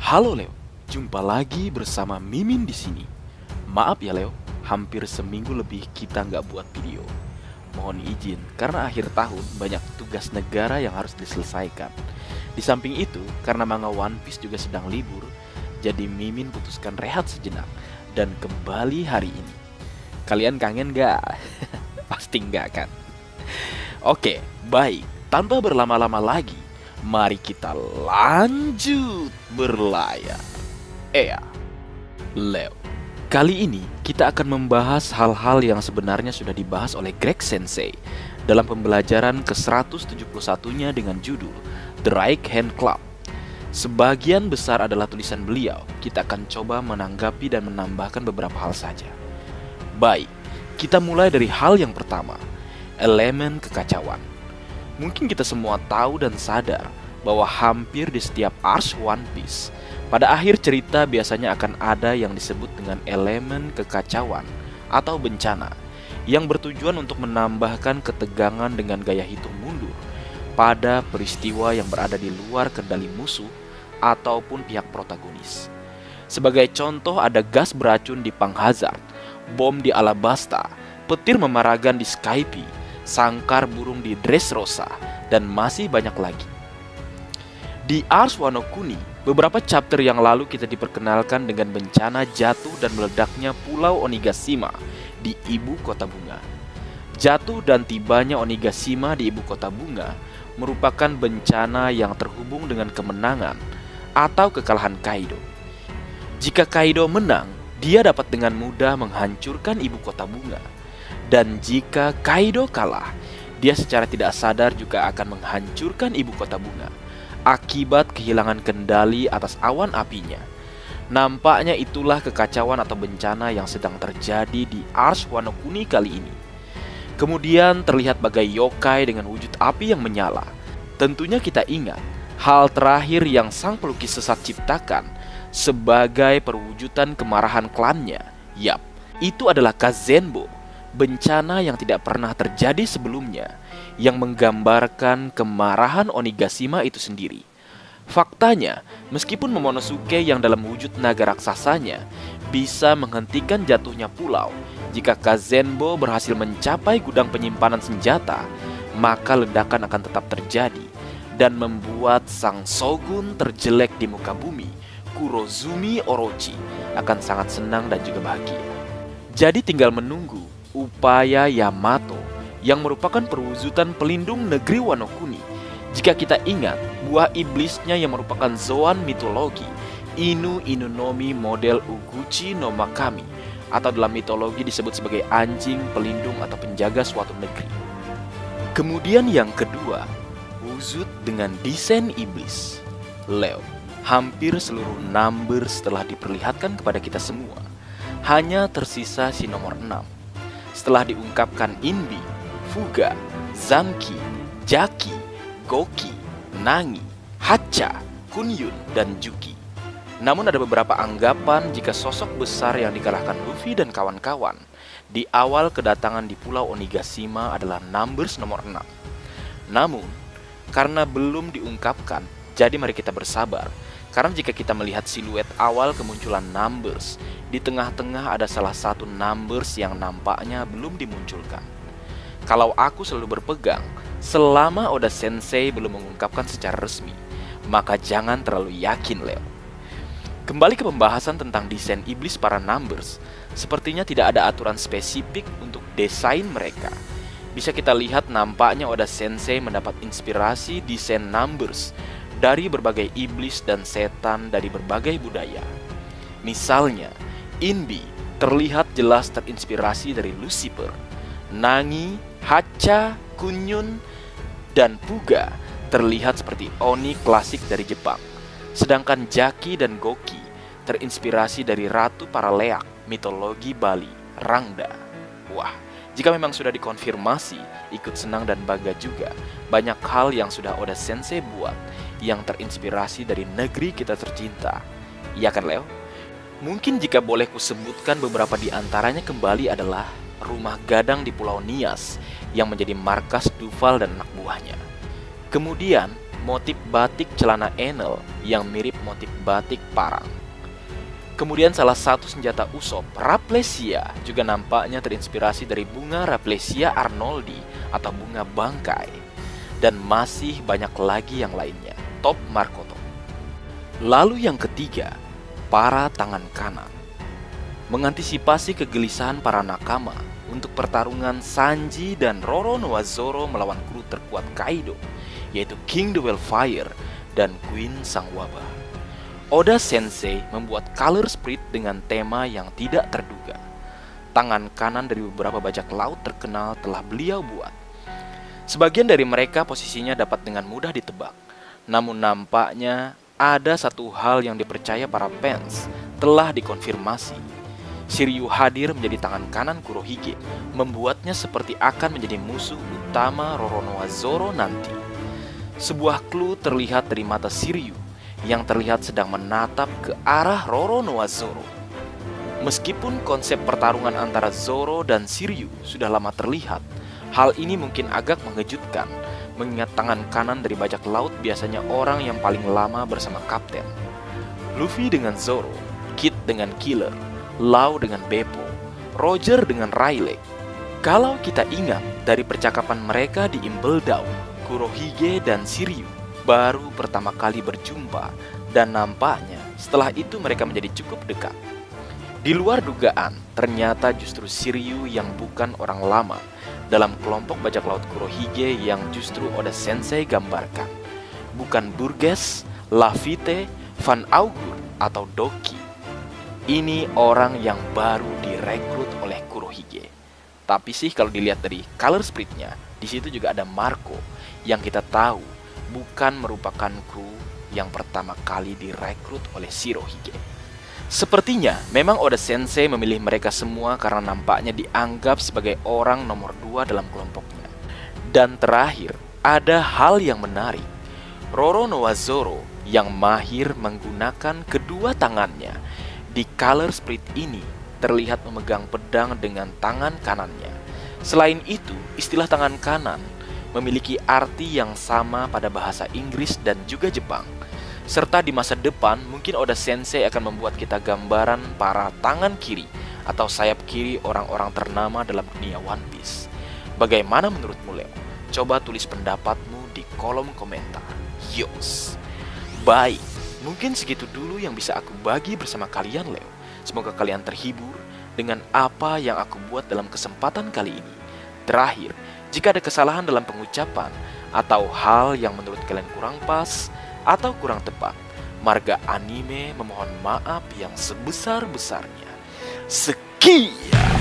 Halo Leo, jumpa lagi bersama Mimin di sini. Maaf ya Leo, hampir seminggu lebih kita nggak buat video. Mohon izin, karena akhir tahun banyak tugas negara yang harus diselesaikan. Di samping itu, karena manga One Piece juga sedang libur, jadi Mimin putuskan rehat sejenak dan kembali hari ini. Kalian kangen nggak? Pasti nggak kan? Oke, baik. Tanpa berlama-lama lagi, mari kita lanjut berlayar. Leo. Kali ini kita akan membahas hal-hal yang sebenarnya sudah dibahas oleh Greg Sensei dalam pembelajaran ke-171-nya dengan judul The Right Hand Club. Sebagian besar adalah tulisan beliau. Kita akan coba menanggapi dan menambahkan beberapa hal saja. Baik, kita mulai dari hal yang pertama, elemen kekacauan. Mungkin kita semua tahu dan sadar bahwa hampir di setiap arc One Piece, pada akhir cerita biasanya akan ada yang disebut dengan elemen kekacauan atau bencana yang bertujuan untuk menambahkan ketegangan dengan gaya hitung mundur pada peristiwa yang berada di luar kendali musuh ataupun pihak protagonis. Sebagai contoh ada gas beracun di Pang Hazard, bom di Alabasta, petir memaragan di Skype, sangkar burung di Dressrosa, dan masih banyak lagi. Di Ars Wano Kuni, beberapa chapter yang lalu kita diperkenalkan dengan bencana jatuh dan meledaknya Pulau Onigashima di Ibu Kota Bunga. Jatuh dan tibanya Onigashima di Ibu Kota Bunga merupakan bencana yang terhubung dengan kemenangan atau kekalahan Kaido. Jika Kaido menang, dia dapat dengan mudah menghancurkan Ibu Kota Bunga. Dan jika Kaido kalah, dia secara tidak sadar juga akan menghancurkan Ibu Kota Bunga akibat kehilangan kendali atas awan apinya. Nampaknya itulah kekacauan atau bencana yang sedang terjadi di Ars Wano Kuni kali ini. Kemudian terlihat bagai yokai dengan wujud api yang menyala. Tentunya kita ingat hal terakhir yang sang pelukis sesat ciptakan sebagai perwujudan kemarahan klannya. Yap, itu adalah Kazenbo, bencana yang tidak pernah terjadi sebelumnya, yang menggambarkan kemarahan Onigashima itu sendiri. Faktanya, meskipun Momonosuke yang dalam wujud naga raksasanya bisa menghentikan jatuhnya pulau, jika Kazenbo berhasil mencapai gudang penyimpanan senjata, maka ledakan akan tetap terjadi dan membuat sang shogun terjelek di muka bumi, Kurozumi Orochi, akan sangat senang dan juga bahagia. Jadi tinggal menunggu upaya Yamato yang merupakan perwujudan pelindung negeri Wano Kuni. Jika kita ingat, buah iblisnya yang merupakan Zoan mitologi, Inu Inunomi model Uguchi no Makami, atau dalam mitologi disebut sebagai anjing pelindung atau penjaga suatu negeri. Kemudian yang kedua, wujud dengan desain iblis. Leo, hampir seluruh numbers telah diperlihatkan kepada kita semua. Hanya tersisa si nomor 6. Setelah diungkapkan Inbi, Fuga, Zanki, Jaki, Goki, Nangi, Hacha, Kunyun, dan Juki. Namun ada beberapa anggapan jika sosok besar yang dikalahkan Luffy dan kawan-kawan di awal kedatangan di Pulau Onigashima adalah numbers nomor 6. Namun, karena belum diungkapkan, jadi mari kita bersabar. Karena jika kita melihat siluet awal kemunculan numbers, di tengah-tengah ada salah satu numbers yang nampaknya belum dimunculkan. Kalau aku selalu berpegang, selama Oda Sensei belum mengungkapkan secara resmi, maka jangan terlalu yakin, Leo. Kembali ke pembahasan tentang desain iblis para numbers, sepertinya tidak ada aturan spesifik untuk desain mereka. Bisa kita lihat nampaknya Oda Sensei mendapat inspirasi desain numbers dari berbagai iblis dan setan dari berbagai budaya. Misalnya, Inbi terlihat jelas terinspirasi dari Lucifer. Nangi, Hacha, Kunyun, dan Puga terlihat seperti Oni klasik dari Jepang. Sedangkan Jaki dan Goki terinspirasi dari Ratu para Leak, mitologi Bali, Rangda. Wah, jika memang sudah dikonfirmasi, ikut senang dan bangga juga. Banyak hal yang sudah Oda Sensei buat yang terinspirasi dari negeri kita tercinta. Iya kan, Leo? Mungkin jika boleh kusebutkan beberapa di antaranya kembali adalah rumah gadang di Pulau Nias yang menjadi markas Duval dan anak buahnya. Kemudian motif batik celana enel yang mirip motif batik parang. Kemudian salah satu senjata Usopp, Raplesia, juga nampaknya terinspirasi dari bunga Raplesia arnoldi atau bunga bangkai. Dan masih banyak lagi yang lainnya, top Marco Top. Lalu yang ketiga, para tangan kanan. Mengantisipasi kegelisahan para nakama untuk pertarungan Sanji dan Roronoa Zoro melawan kru terkuat Kaido, yaitu King the Wildfire dan Queen Sang Wabah. Oda Sensei membuat color sprite dengan tema yang tidak terduga. Tangan kanan dari beberapa bajak laut terkenal telah beliau buat. Sebagian dari mereka posisinya dapat dengan mudah ditebak. Namun nampaknya ada satu hal yang dipercaya para fans telah dikonfirmasi. Shiryu hadir menjadi tangan kanan Kurohige, membuatnya seperti akan menjadi musuh utama Roronoa Zoro nanti. Sebuah clue terlihat dari mata Shiryu yang terlihat sedang menatap ke arah Roronoa Zoro. Meskipun konsep pertarungan antara Zoro dan Shiryu sudah lama terlihat, hal ini mungkin agak mengejutkan, mengingat tangan kanan dari bajak laut biasanya orang yang paling lama bersama kapten. Luffy dengan Zoro, Kid dengan Killer, Lau dengan Beppo, Roger dengan Rayleigh. Kalau kita ingat dari percakapan mereka di Impel Down, Kurohige dan Shiryu baru pertama kali berjumpa, dan nampaknya setelah itu mereka menjadi cukup dekat. Di luar dugaan, ternyata justru Shiryu yang bukan orang lama dalam kelompok bajak laut Kurohige yang justru Oda Sensei gambarkan. Bukan Burgess, Lafitte, Van Augur, atau Doki. Ini orang yang baru direkrut oleh Kurohige. Tapi sih kalau dilihat dari color sprite-nya, di situ juga ada Marco yang kita tahu bukan merupakan kru yang pertama kali direkrut oleh Shirohige. Sepertinya memang Oda Sensei memilih mereka semua karena nampaknya dianggap sebagai orang nomor 2 dalam kelompoknya. Dan terakhir, ada hal yang menarik. Roronoa Zoro yang mahir menggunakan kedua tangannya di color sprite ini terlihat memegang pedang dengan tangan kanannya. Selain itu, istilah tangan kanan memiliki arti yang sama pada bahasa Inggris dan juga Jepang. Serta di masa depan mungkin Oda Sensei akan membuat kita gambaran para tangan kiri atau sayap kiri orang-orang ternama dalam dunia One Piece. Bagaimana menurutmu, Leo? Coba tulis pendapatmu di kolom komentar. Yos. Baik, mungkin segitu dulu yang bisa aku bagi bersama kalian, Leo. Semoga kalian terhibur dengan apa yang aku buat dalam kesempatan kali ini. Terakhir, jika ada kesalahan dalam pengucapan atau hal yang menurut kalian kurang pas atau kurang tepat, Marga Anime memohon maaf yang sebesar-besarnya. Sekian.